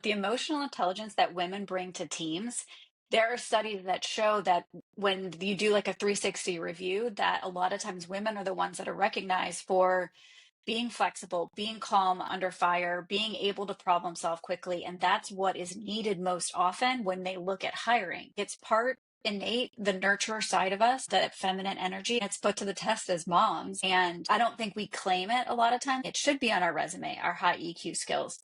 The emotional intelligence that women bring to teams, there are studies that show that when you do like a 360 review, that a lot of times women are the ones that are recognized for being flexible, being calm under fire, being able to problem solve quickly. And that's what is needed most often when they look at hiring. It's part innate, the nurturer side of us, the feminine energy. It's put to the test as moms. And I don't think we claim it a lot of times. It should be on our resume, our high EQ skills.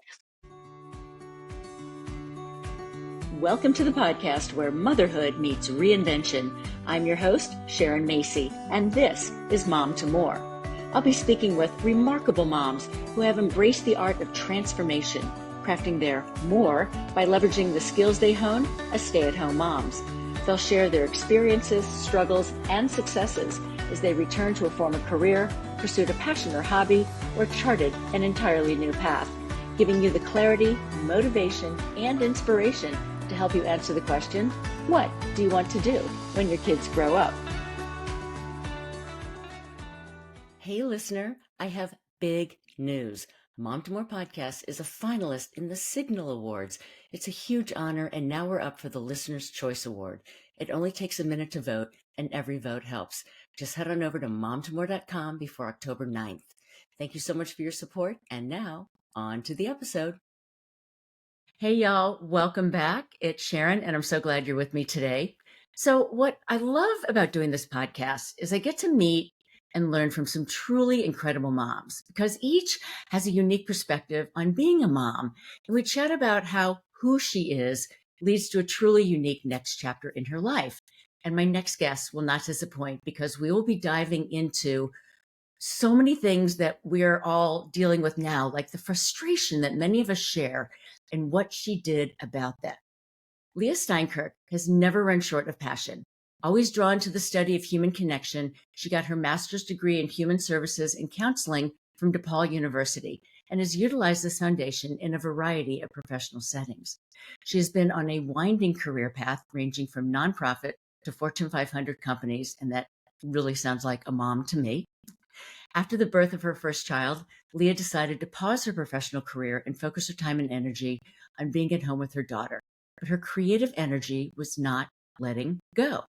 Welcome to the podcast where motherhood meets reinvention. I'm your host, Sharon Macey, and this is Mom to More. I'll be speaking with remarkable moms who have embraced the art of transformation, crafting their more by leveraging the skills they hone as stay-at-home moms. They'll share their experiences, struggles, and successes as they return to a former career, pursued a passion or hobby, or charted an entirely new path, giving you the clarity, motivation, and inspiration to help you answer the question, what do you want to do when your kids grow up? Hey, listener, I have big news. Mom to More Podcast is a finalist in the Signal Awards. It's a huge honor, and now we're up for the Listener's Choice Award. It only takes a minute to vote, and every vote helps. Just head on over to momtomore.com before October 9th. Thank you so much for your support, and now, on to the episode. Hey, y'all. Welcome back. It's Sharon, and I'm so glad you're with me today. So what I love about doing this podcast is I get to meet and learn from some truly incredible moms because each has a unique perspective on being a mom. And we chat about how who she is leads to a truly unique next chapter in her life. And my next guest will not disappoint because we will be diving into so many things that we're all dealing with now, like the frustration that many of us share and what she did about that. Leah Steinkirch has never run short of passion. Always drawn to the study of human connection, she got her master's degree in human services and counseling from DePaul University and has utilized this foundation in a variety of professional settings. She has been on a winding career path ranging from nonprofit to Fortune 500 companies, and that really sounds like a mom to me. After the birth of her first child, Leah decided to pause her professional career and focus her time and energy on being at home with her daughter. But her creative energy was not letting go.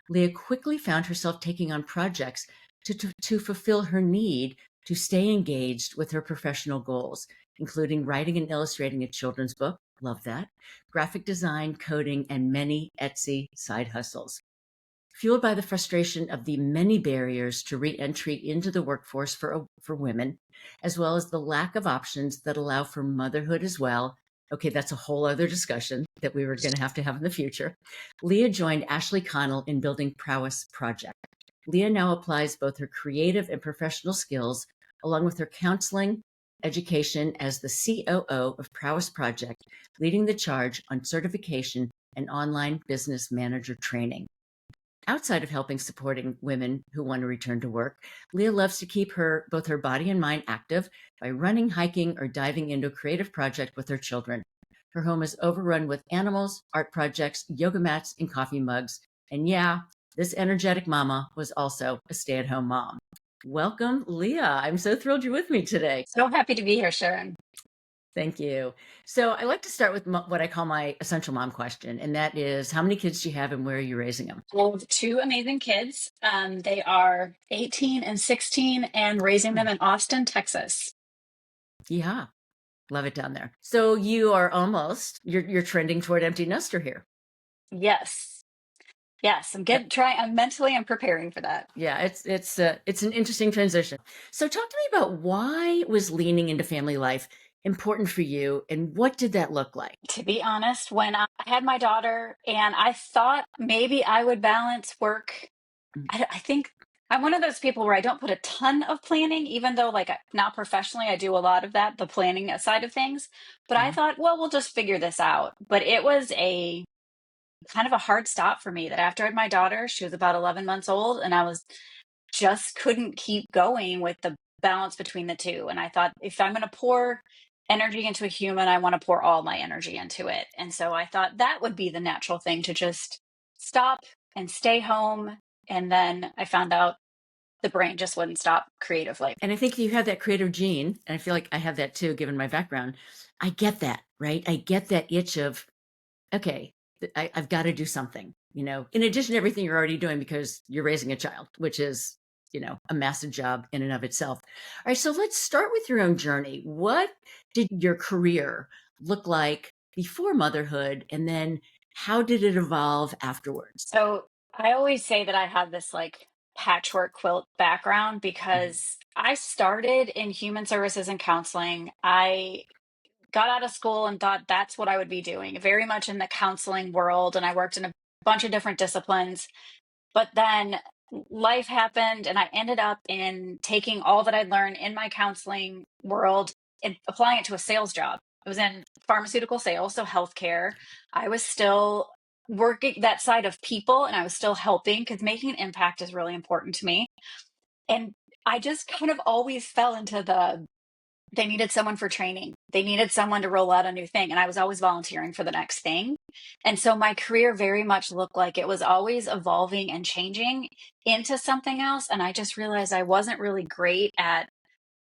Leah quickly found herself taking on projects to fulfill her need to stay engaged with her professional goals, including writing and illustrating a children's book, love that, graphic design, coding, and many Etsy side hustles. Fueled by the frustration of the many barriers to re-entry into the workforce for women, as well as the lack of options that allow for motherhood as well. Okay, that's a whole other discussion that we were going to have in the future. Leah joined Ashley Connell in building Prowess Project. Leah now applies both her creative and professional skills, along with her counseling, education as the COO of Prowess Project, leading the charge on certification and online business manager training. Outside of supporting women who want to return to work, Leah loves to keep both her body and mind active by running, hiking, or diving into a creative project with her children. Her home is overrun with animals, art projects, yoga mats, and coffee mugs. And yeah, this energetic mama was also a stay-at-home mom. Welcome, Leah. I'm so thrilled you're with me today. So happy to be here, Sharon. Thank you. So I like to start with what I call my essential mom question, and that is, how many kids do you have and where are you raising them? I have two amazing kids. They are 18 and 16 and raising them in Austin, Texas. Yeah. Love it down there. So you are you're trending toward empty nester here. Yes. I'm preparing for that. Yeah, it's an interesting transition. So talk to me about why was leaning into family life important for you and what did that look like? To be honest, when I had my daughter and I thought maybe I would balance work, I think I'm one of those people where I don't put a ton of planning, even though now professionally, I do a lot of that, the planning side of things. But I thought, well, we'll just figure this out. But it was a kind of a hard stop for me that after I had my daughter, she was about 11 months old, and just couldn't keep going with the balance between the two. And I thought, if I'm going to pour energy into a human, I want to pour all my energy into it. And so I thought that would be the natural thing to just stop and stay home. And then I found out the brain just wouldn't stop creatively. And I think you have that creative gene, and I feel like I have that too, given my background. I get that, right? I get that itch of, okay, I've got to do something, in addition to everything you're already doing because you're raising a child, which is, a massive job in and of itself. All right. So let's start with your own journey. What did your career look like before motherhood? And then how did it evolve afterwards? So I always say that I have this like patchwork quilt background Mhm. because I started in human services and counseling. I got out of school and thought that's what I would be doing, very much in the counseling world. And I worked in a bunch of different disciplines. But then life happened, and I ended up in taking all that I'd learned in my counseling world and applying it to a sales job. I was in pharmaceutical sales, so healthcare. I was still working that side of people, and I was still helping because making an impact is really important to me. And I just kind of always fell into they needed someone for training. They needed someone to roll out a new thing. And I was always volunteering for the next thing. And so my career very much looked like it was always evolving and changing into something else. And I just realized I wasn't really great at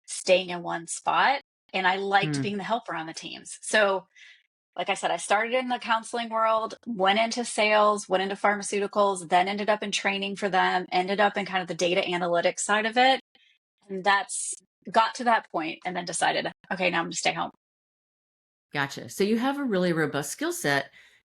staying in one spot. And I liked Mm, being the helper on the teams. So, like I said, I started in the counseling world, went into sales, went into pharmaceuticals, then ended up in training for them, ended up in kind of the data analytics side of it. And that's got to that point and then decided, okay, now I'm going to stay home. gotcha. So you have a really robust skill set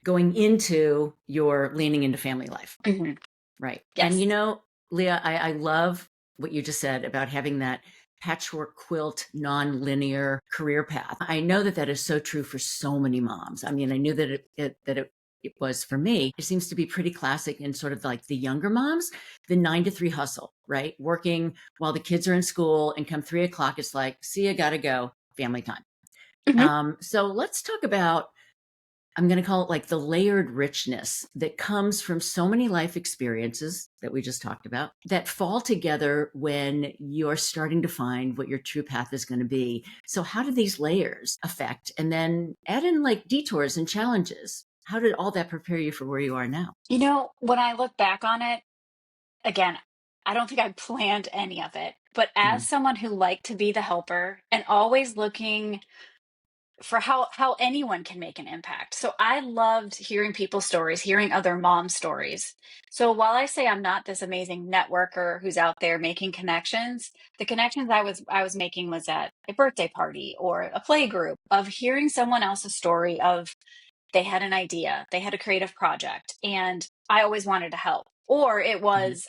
going into your leaning into family life. Mhm. Right. And Yes. Leah, I love what you just said about having that patchwork quilt non-linear career path. I know that that is so true for so many moms. I mean, I knew that it was for me. It seems to be pretty classic in sort of like the younger moms, the 9 to 3 hustle, right? Working while the kids are in school, and come 3 o'clock, it's like, see ya, gotta go, family time. Mhm. So let's talk about, I'm going to call it like the layered richness that comes from so many life experiences that we just talked about that fall together when you're starting to find what your true path is going to be. So, how do these layers affect, and then add in like detours and challenges? How did all that prepare you for where you are now? When I look back on it, again, I don't think I planned any of it. But as Mhm. someone who liked to be the helper and always looking for how anyone can make an impact. So I loved hearing people's stories, hearing other moms' stories. So while I say I'm not this amazing networker who's out there making connections, the connections I was making was at a birthday party or a play group of hearing someone else's story of they had an idea, they had a creative project, and I always wanted to help. Or it Mhm. was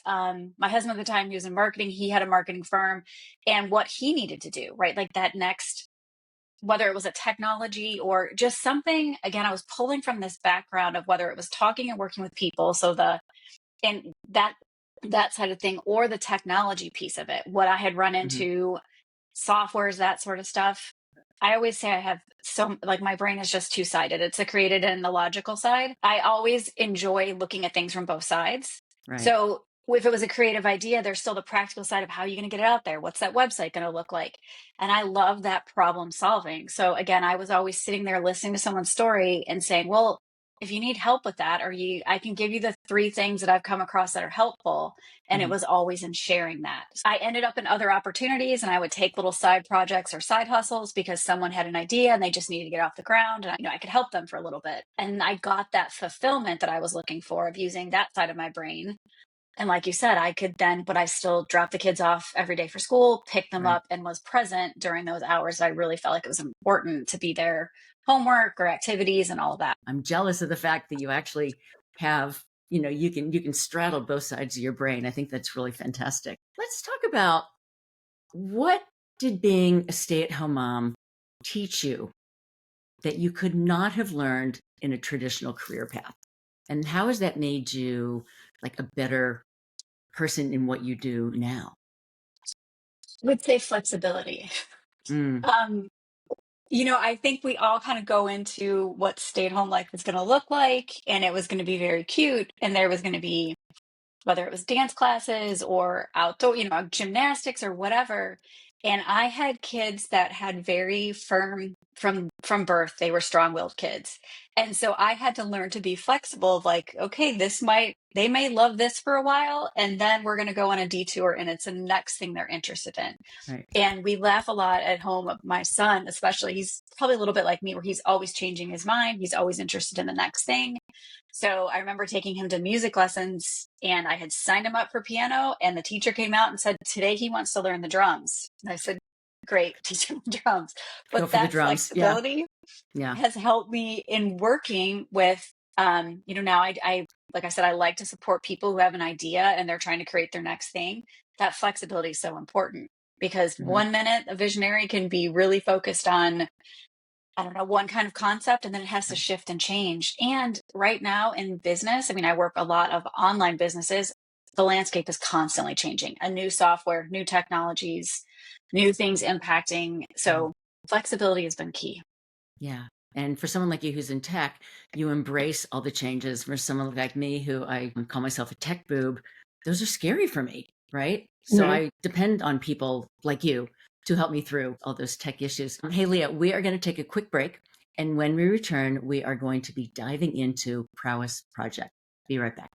my husband at the time, he was in marketing, he had a marketing firm, and what he needed to do, right? Like that next, whether it was a technology or just something. Again, I was pulling from this background of whether it was talking and working with people, so and that side of thing, or the technology piece of it, what I had run Mhm. into, softwares, that sort of stuff. I always say I have so, like, my brain is just two-sided. It's a creative and the logical side. I always enjoy looking at things from both sides. Right. So if it was a creative idea, there's still the practical side of how you're going to get it out there. What's that website going to look like? And I love that problem solving. So again, I was always sitting there listening to someone's story and saying, well, if you need help with that, or I can give you the 3 things that I've come across that are helpful. And it Mhm. was always in sharing that. I ended up in other opportunities, and I would take little side projects or side hustles because someone had an idea and they just needed to get off the ground. And I could help them for a little bit. And I got that fulfillment that I was looking for of using that side of my brain. And like you said, I could then, but I still dropped the kids off every day for school, picked them Right. up, and was present during those hours. I really felt like it was important to be there, homework or activities and all of that. I'm jealous of the fact that you actually have, you can straddle both sides of your brain. I think that's really fantastic. Let's talk about, what did being a stay-at-home mom teach you that you could not have learned in a traditional career path? And how has that made you like a better person in what you do now? I would say flexibility. Mm, Um, I think we all kind of go into what stay at home life is going to look like, and it was going to be very cute. And there was going to be, whether it was dance classes or outdoor, gymnastics or whatever. And I had kids that had very firm from birth, they were strong-willed kids. And so I had to learn to be flexible of like, okay, they may love this for a while, and then we're going to go on a detour and it's the next thing they're interested in. Right. And we laugh a lot at home. My son, especially, he's probably a little bit like me, where he's always changing his mind. He's always interested in the next thing. So I remember taking him to music lessons, and I had signed him up for piano, and the teacher came out and said, today he wants to learn the drums. And I said, great, teach him the drums. Go But for the that drums. Yeah. flexibility Yeah. has helped me in working with, now I, like I said, I like to support people who have an idea and they're trying to create their next thing. That flexibility is so important, because Mhm. 1 minute a visionary can be really focused on, I don't know, one kind of concept, and then it has to Right. shift and change. And right now in business, I mean, I work a lot of online businesses. The landscape is constantly changing. A new software, new technologies, new things impacting. Mhm. So flexibility has been key. Yeah. And for someone like you who's in tech, you embrace all the changes. For someone like me, who I call myself a tech boob, those are scary for me, right? So Mhm. I depend on people like you to help me through all those tech issues. Hey, Leah, we are going to take a quick break. And when we return, we are going to be diving into Prowess Project. Be right back.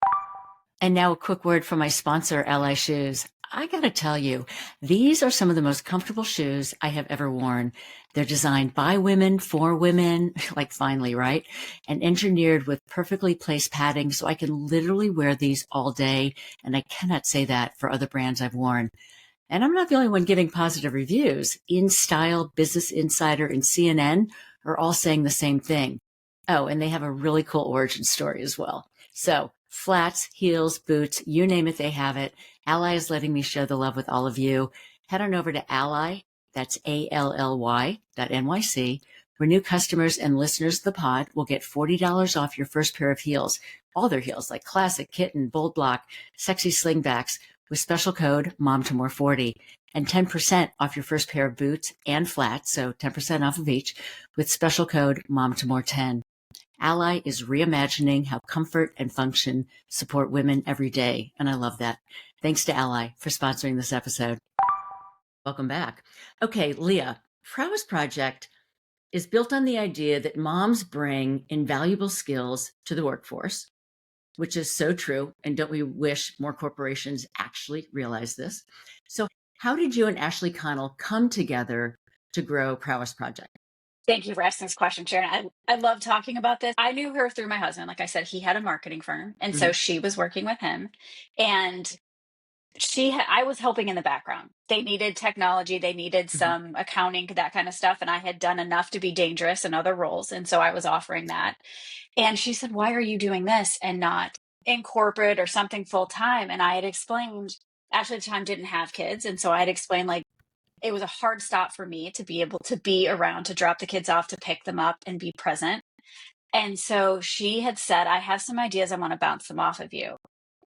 And now a quick word from my sponsor, Ally Shoes. I gotta tell you, these are some of the most comfortable shoes I have ever worn. They're designed by women for women, like finally, right? And engineered with perfectly placed padding, so I can literally wear these all day. And I cannot say that for other brands I've worn. And I'm not the only one giving positive reviews. InStyle, Business Insider, and CNN are all saying the same thing. Oh, and they have a really cool origin story as well. So flats, heels, boots, you name it, they have it. Ally is letting me share the love with all of you. Head on over to Ally, that's ALLY.NYC, where new customers and listeners of the pod will get $40 off your first pair of heels. All their heels, like Classic, Kitten, Bold Block, Sexy Slingbacks, with special code MOMTOMORE40, and 10% off your first pair of boots and flats, so 10% off of each, with special code MOMTOMORE10. Ally is reimagining how comfort and function support women every day, and I love that. Thanks to Ally for sponsoring this episode. Welcome back. Okay, Leah, Prowess Project is built on the idea that moms bring invaluable skills to the workforce, which is so true. And don't we wish more corporations actually realize this? So, how did you and Ashley Connell come together to grow Prowess Project? Thank you for asking this question, Sharon. I love talking about this. I knew her through my husband. Like I said, he had a marketing firm. And so Mhm. she was working with him. And I was helping in the background. They needed technology, they needed Mhm. some accounting, that kind of stuff. And I had done enough to be dangerous in other roles. And so I was offering that. And she said, why are you doing this and not in corporate or something full time? And I had explained, Ashley at the time didn't have kids. And so I had explained, like, it was a hard stop for me to be able to be around, to drop the kids off, to pick them up and be present. And so she had said, I have some ideas. I want to bounce them off of you.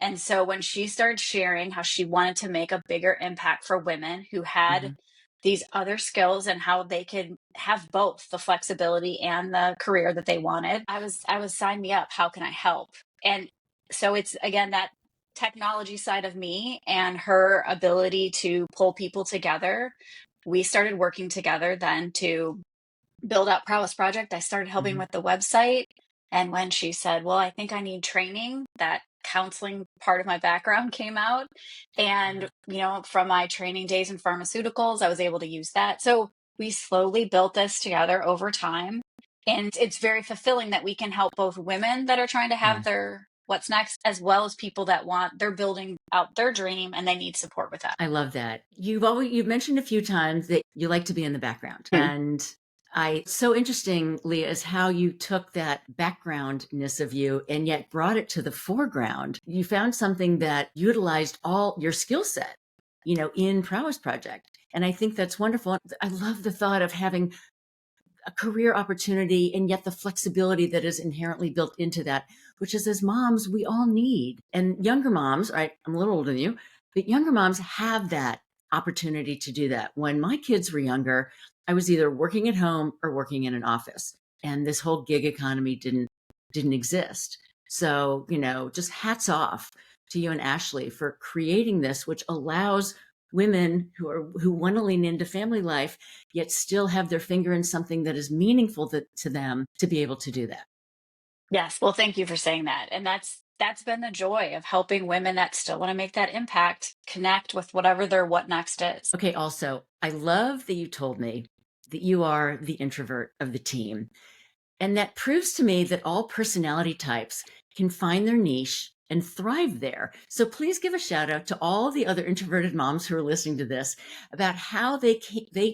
And so when she started sharing how she wanted to make a bigger impact for women who had Mhm. these other skills and how they could have both the flexibility and the career that they wanted, I was sign me up. How can I help? And so it's again that technology side of me and her ability to pull people together. We started working together then to build out Prowess Project. I started helping Mhm. with the website. And when she said, well, I think I need training, that counseling part of my background came out. And, from my training days in pharmaceuticals, I was able to use that. So we slowly built this together over time. And it's very fulfilling that we can help both women that are trying to Yeah. have their what's next, as well as people that they're building out their dream and they need support with that. I love that. You've mentioned a few times that you like to be in the background. And so interesting, Leah, is how you took that backgroundness of you and yet brought it to the foreground. You found something that utilized all your skill set, in Prowess Project. And I think that's wonderful. I love the thought of having a career opportunity and yet the flexibility that is inherently built into that, which is, as moms, we all need. And younger moms, right? I'm a little older than you, but younger moms have that opportunity to do that. When my kids were younger, I was either working at home or working in an office, and this whole gig economy didn't exist. So, just hats off to you and Ashley for creating this, which allows women who want to lean into family life, yet still have their finger in something that is meaningful to them to be able to do that. Yes. Well, thank you for saying that. And that's been the joy of helping women that still want to make that impact connect with whatever their what next is. Okay, also, I love that you told me that you are the introvert of the team. And that proves to me that all personality types can find their niche and thrive there. So please give a shout out to all the other introverted moms who are listening to this about how they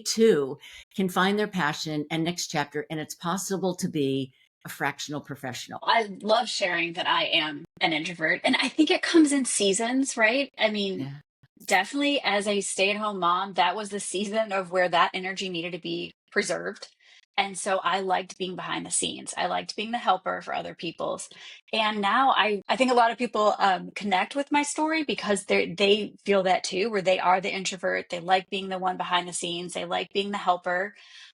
too can find their passion and next chapter. And it's possible to be a fractional professional. I love sharing that I am an introvert, and I think it comes in seasons, right? I mean, Yeah. definitely as a stay-at-home mom, that was the season of where that energy needed to be preserved. And so I liked being behind the scenes. I liked being the helper for other people's. And now I think a lot of people connect with my story because they feel that too, where they are the introvert. They like being the one behind the scenes. They like being the helper,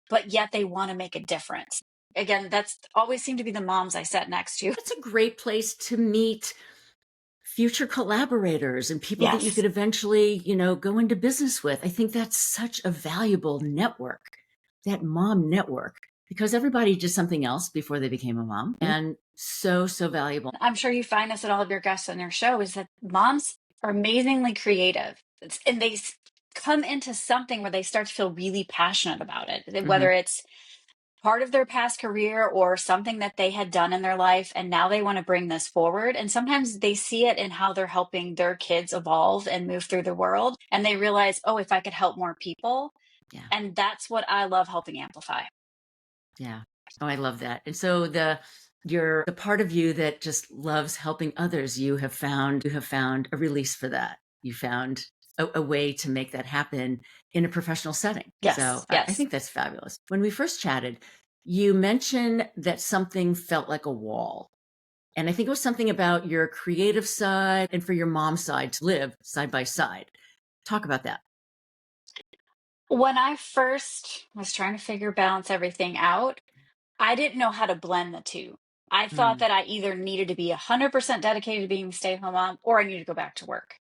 but yet they want to make a difference. Again, that's always seemed to be the moms I sat next to. That's a great place to meet future collaborators and people that you Yes. could eventually, go into business with. I think that's such a valuable network, that mom network, because everybody did something else before they became a mom, and so, so valuable. I'm sure you find this at all of your guests on your show is that moms are amazingly creative. And come into something where they start to feel really passionate about it, Mhm. whether it's part of their past career or something that they had done in their life. And now they want to bring this forward. And sometimes they see it in how they're helping their kids evolve and move through the world. And they realize, oh, if I could help more people. Yeah. And that's what I love helping amplify. Yeah. Oh, I love that. And so the part of you that just loves helping others, you have found a release for that. You found a way to make that happen in a professional setting. So Yes. I Yes. think that's fabulous. When we first chatted, you mentioned that something felt like a wall. And I think it was something about your creative side and for your mom's side to live side by side. Talk about that. When I first was trying to balance everything out, I didn't know how to blend the two. I thought Mm, that I either needed to be 100% dedicated to being a stay-at-home mom or I needed to go back to work.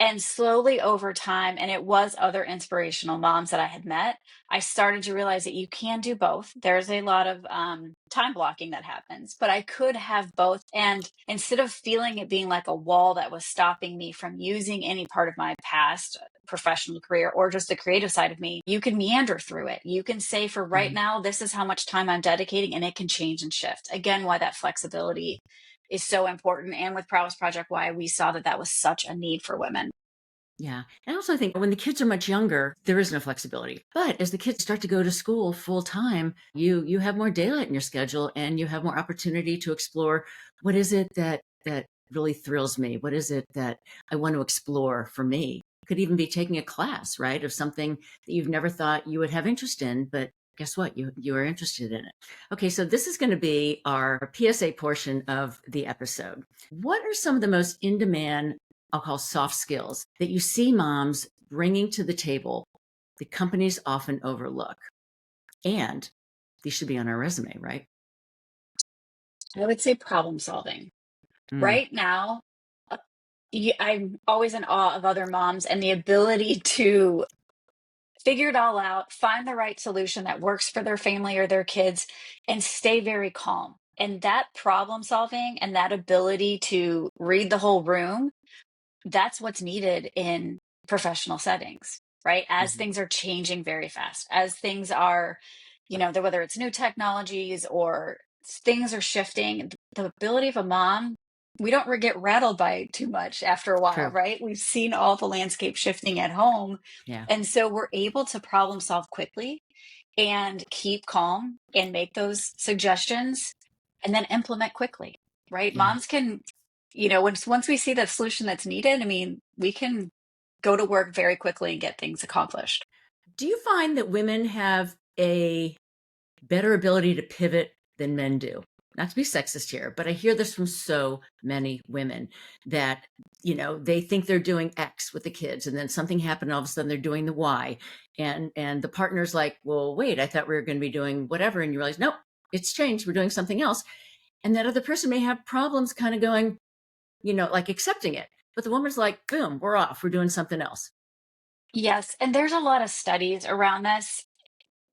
And slowly over time, and it was other inspirational moms that I had met, I started to realize that you can do both. There's a lot of time blocking that happens, but I could have both. And instead of feeling it being like a wall that was stopping me from using any part of my past professional career or just the creative side of me, you can meander through it. You can say, for right mhm. now, this is how much time I'm dedicating, and it can change and shift. Again, why that flexibility is so important. And with Prowess Project, why we saw that that was such a need for women. Yeah. And I also think when the kids are much younger, there is no flexibility. But as the kids start to go to school full time, you have more daylight in your schedule and you have more opportunity to explore what is it that really thrills me? What is it that I want to explore for me? Could even be taking a class, right? Of something that you've never thought you would have interest in, but guess what? You are interested in it. Okay, so this is going to be our PSA portion of the episode. What are some of the most in demand, I'll call soft skills, that you see moms bringing to the table that companies often overlook? And these should be on our resume, right? I would say problem solving. Mm, Right now, uh, I'm always in awe of other moms and the ability to figure it all out, find the right solution that works for their family or their kids, and stay very calm. And that problem solving and that ability to read the whole room, that's what's needed in professional settings, right? As mhm. things are changing very fast, as things are, whether it's new technologies or things are shifting, the ability of a mom, we don't get rattled by it too much after a while, True. right? We've seen all the landscape shifting at home. Yeah. And so we're able to problem solve quickly and keep calm and make those suggestions and then implement quickly, right? Yeah. Moms can, once we see the solution that's needed, I mean, we can go to work very quickly and get things accomplished. Do you find that women have a better ability to pivot than men do? Not to be sexist here, but I hear this from so many women that, they think they're doing X with the kids and then something happened, all of a sudden they're doing the Y. And the partner's like, well, wait, I thought we were going to be doing whatever. And you realize, nope, it's changed. We're doing something else. And that other person may have problems kind of going, like accepting it. But the woman's like, boom, we're off. We're doing something else. Yes. And there's a lot of studies around this,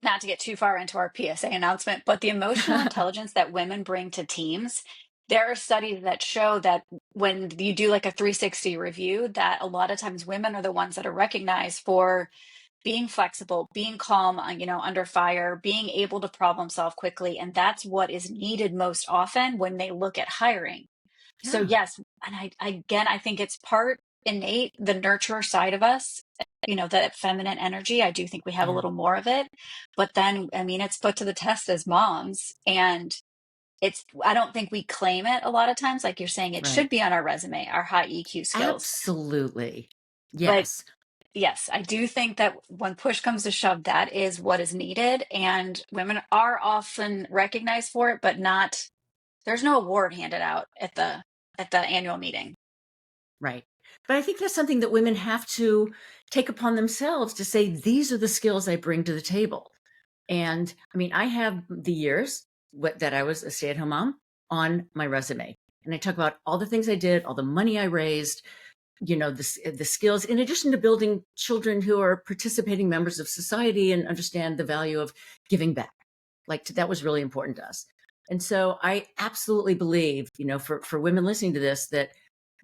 not to get too far into our PSA announcement, but the emotional intelligence that women bring to teams. There are studies that show that when you do like a 360 review, that a lot of times women are the ones that are recognized for being flexible, being calm, under fire, being able to problem solve quickly. And that's what is needed most often when they look at hiring. So Yeah, yes, and I think it's part innate, the nurturer side of us, that feminine energy. I do think we have a yeah, little more of it, but then, I mean, it's put to the test as moms, and I don't think we claim it a lot of times. Like you're saying, it right. should be on our resume, our high EQ skills. Absolutely. But Yes, yes, I do think that when push comes to shove, that is what is needed. And women are often recognized for it, but not, there's no award handed out at the annual meeting. right. But I think that's something that women have to take upon themselves to say, these are the skills I bring to the table. And I mean, I have the years that I was a stay-at-home mom on my resume. And I talk about all the things I did, all the money I raised, the skills, in addition to building children who are participating members of society and understand the value of giving back. Like that was really important to us. And so I absolutely believe, for women listening to this, that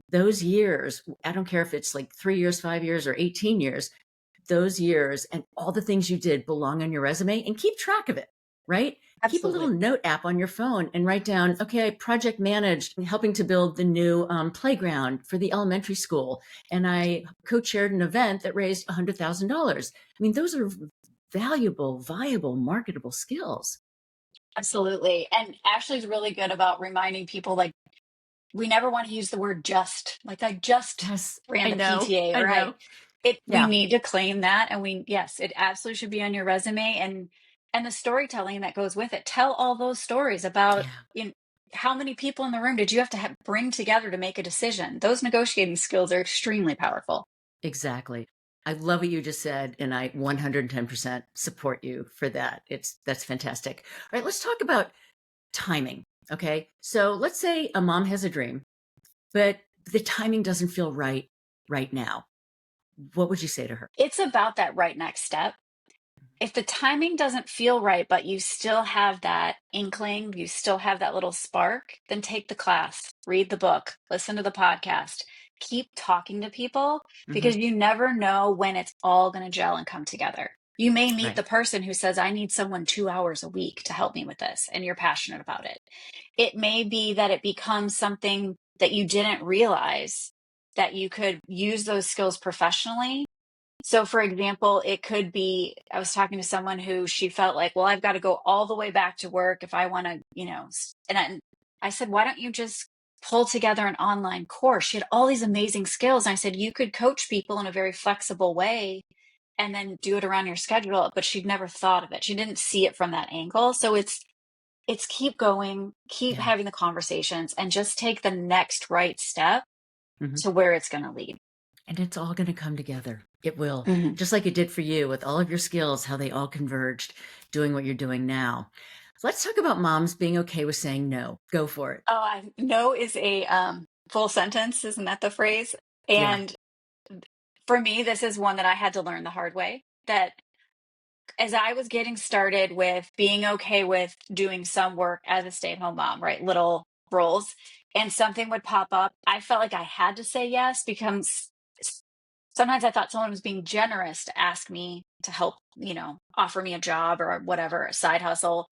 those years, I don't care if it's like 3 years, 5 years, or 18 years, those years and all the things you did belong on your resume, and keep track of it, right? Keep a little Absolutely. note app on your phone and write down, okay, I project managed helping to build the new playground for the elementary school. And I co-chaired an event that raised $100,000. I mean, those are valuable, viable, marketable skills. Absolutely. And Ashley's really good about reminding people, like, we never want to use the word just. Like, I just Yes, ran I the know. PTA, I right? know. We Yeah. need to claim that. And yes, it absolutely should be on your resume, and the storytelling that goes with it. Tell all those stories about, Yeah, how many people in the room did you have to bring together to make a decision? Those negotiating skills are extremely powerful. exactly. I love what you just said, and I 110% support you for that. That's fantastic. All right, let's talk about timing. Okay. So let's say a mom has a dream, but the timing doesn't feel right now. What would you say to her? It's about that right next step. If the timing doesn't feel right, but you still have that inkling, you still have that little spark, then take the class, read the book, listen to the podcast, keep talking to people, Hmm. because you never know when it's all going to gel and come together. You may meet Right. the person who says, I need someone 2 hours a week to help me with this, and you're passionate about it. It may be that it becomes something that you didn't realize that you could use those skills professionally. So, for example, it could be, I was talking to someone who she felt like, well, I've got to go all the way back to work if I want to, I said, why don't you just pull together an online course? She had all these amazing skills. And I said, you could coach people in a very flexible way and then do it around your schedule. But she'd never thought of it. She didn't see it from that angle. So it's keep going, keep Yeah. having the conversations, and just take the next right step Hmm. to where it's going to lead. And it's all going to come together. It will, Mhm. just like it did for you with all of your skills, how they all converged doing what you're doing now. Let's talk about moms being okay with saying no. Go for it. Oh, I no is a full sentence, isn't that the phrase? Yeah. And for me, this is one that I had to learn the hard way. That as I was getting started with being okay with doing some work as a stay-at-home mom, right? Little roles, and something would pop up, I felt like I had to say yes, because sometimes I thought someone was being generous to ask me to help, offer me a job or whatever, a side hustle.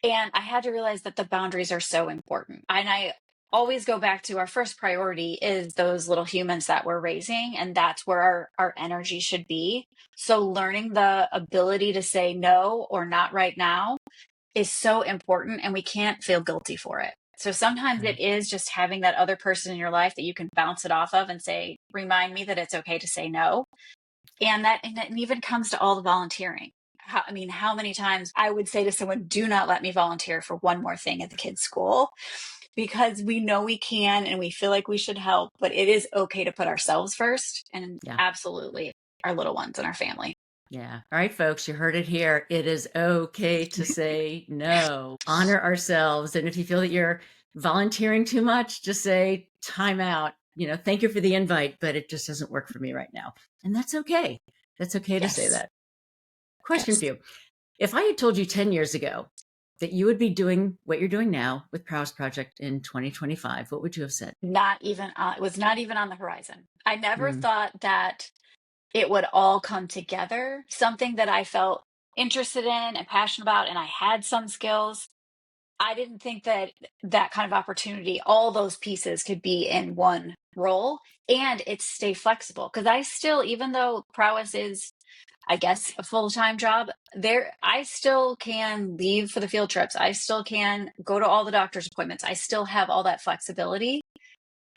And I had to realize that the boundaries are so important. And I always go back to our first priority is those little humans that we're raising. And that's where our energy should be. So learning the ability to say no or not right now is so important. And we can't feel guilty for it. So sometimes it Right. is just having that other person in your life that you can bounce it off of and say, remind me that it's okay to say no. And it even comes to all the volunteering. I mean, how many times I would say to someone, do not let me volunteer for one more thing at the kids' school, because we know we can and we feel like we should help, but it is okay to put ourselves first, and Yeah. absolutely our little ones and our family. Yeah. All right, folks, you heard it here. It is okay to say no. Honor ourselves. And if you feel that you're volunteering too much, just say time out. Thank you for the invite, but it just doesn't work for me right now. And that's okay. That's okay to say Yes. that. Question Yes. for you. If I had told you 10 years ago that you would be doing what you're doing now with Prowess Project in 2025, what would you have said? Not even it was not even on the horizon. I never Mm, thought that it would all come together. Something that I felt interested in and passionate about, and I had some skills. I didn't think that that kind of opportunity, all those pieces could be in one role and it's stay flexible. Because I still, even though prowess is, I guess, a full-time job, there I still can leave for the field trips. I still can go to all the doctor's appointments. I still have all that flexibility.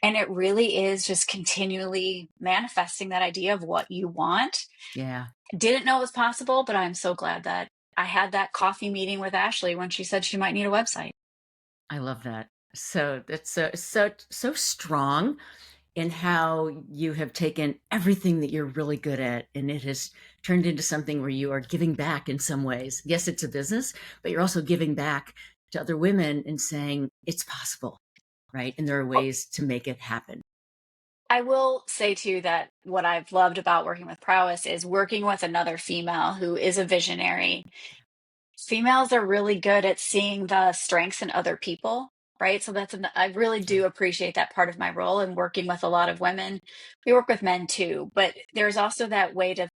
And it really is just continually manifesting that idea of what you want. yeah, Didn't know it was possible, but I'm so glad that I had that coffee meeting with Ashley when she said she might need a website. I love that. So that's so strong in how you have taken everything that you're really good at and it has turned into something where you are giving back in some ways. Yes, it's a business, but you're also giving back to other women and saying it's possible, right? And there are ways to make it happen. I will say too that what I've loved about working with Prowess is working with another female who is a visionary. Females are really good at seeing the strengths in other people, right? So I really Yeah. do appreciate that part of my role and working with a lot of women. We work with men too, but there's also that way to,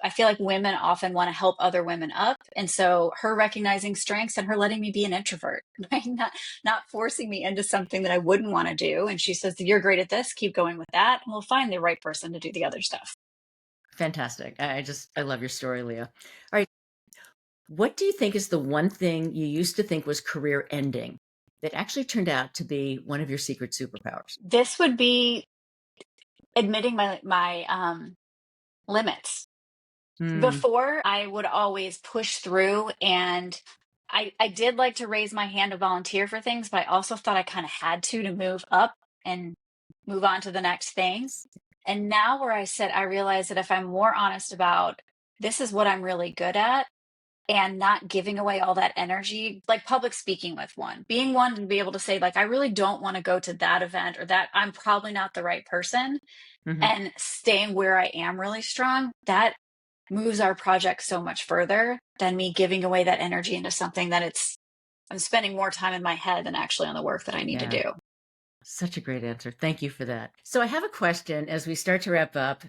I feel like women often want to help other women up. And so her recognizing strengths and her letting me be an introvert, right? Not forcing me into something that I wouldn't want to do. And she says, you're great at this, keep going with that. And we'll find the right person to do the other stuff. Fantastic. I love your story, Leah. All right. What do you think is the one thing you used to think was career ending that actually turned out to be one of your secret superpowers? This would be admitting my limits. Hmm. Before, I would always push through, and I did like to raise my hand to volunteer for things, but I also thought I kind of had to move up and move on to the next thing. And now where I sit, I realize that if I'm more honest about this is what I'm really good at and not giving away all that energy, like public speaking with one, being one to be able to say, like, I really don't want to go to that event or that I'm probably not the right person Hmm. and staying where I am really strong, that moves our project so much further than me giving away that energy into something that I'm spending more time in my head than actually on the work that I need to Yeah. do. Such a great answer. Thank you for that. So I have a question as we start to wrap up.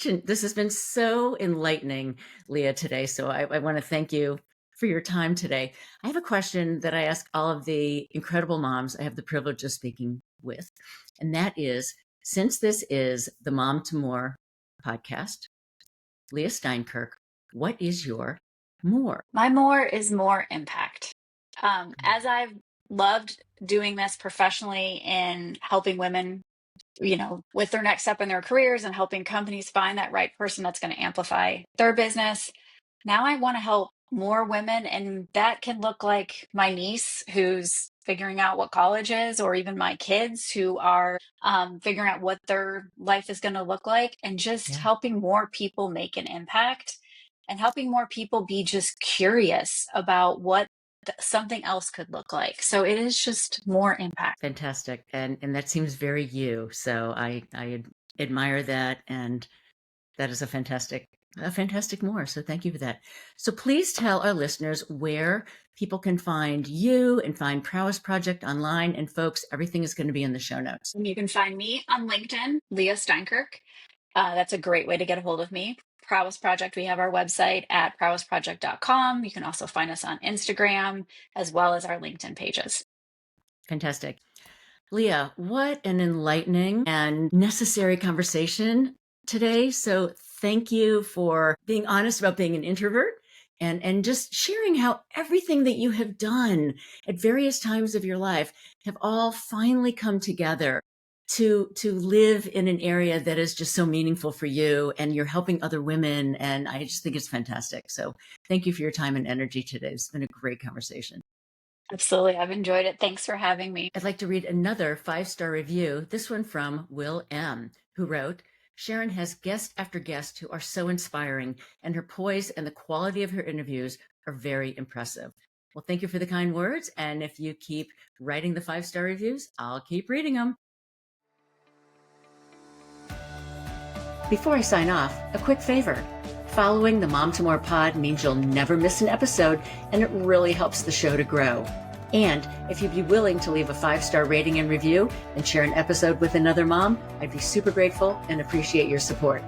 This has been so enlightening, Leah, today. So I want to thank you for your time today. I have a question that I ask all of the incredible moms I have the privilege of speaking with. And that is, since this is the Mom to More podcast, Leah Steinkirch, what is your more? My more is more impact. As I've loved doing this professionally in helping women, with their next step in their careers and helping companies find that right person that's going to amplify their business. Now I want to help more women, and that can look like my niece who's figuring out what college is, or even my kids who are figuring out what their life is going to look like, and just Yeah. helping more people make an impact and helping more people be just curious about what something else could look like. So it is just more impact. Fantastic. And that seems very you. So I admire that. And that is a fantastic more. So thank you for that. So please tell our listeners where people can find you and find Prowess Project online. And folks, everything is going to be in the show notes. And you can find me on LinkedIn, Leah Steinkirch. That's a great way to get a hold of me. Prowess Project, we have our website at prowessproject.com. You can also find us on Instagram as well as our LinkedIn pages. Fantastic. Leah, what an enlightening and necessary conversation today. So thank you for being honest about being an introvert and just sharing how everything that you have done at various times of your life have all finally come together to live in an area that is just so meaningful for you and you're helping other women. And I just think it's fantastic. So thank you for your time and energy today. It's been a great conversation. Absolutely. I've enjoyed it. Thanks for having me. I'd like to read another 5-star review, this one from Will M., who wrote, Sharon has guest after guest who are so inspiring, and her poise and the quality of her interviews are very impressive. Well, thank you for the kind words. And if you keep writing the 5-star reviews, I'll keep reading them. Before I sign off, a quick favor. Following the Mom to More pod means you'll never miss an episode, and it really helps the show to grow. And if you'd be willing to leave a 5-star rating and review and share an episode with another mom, I'd be super grateful and appreciate your support.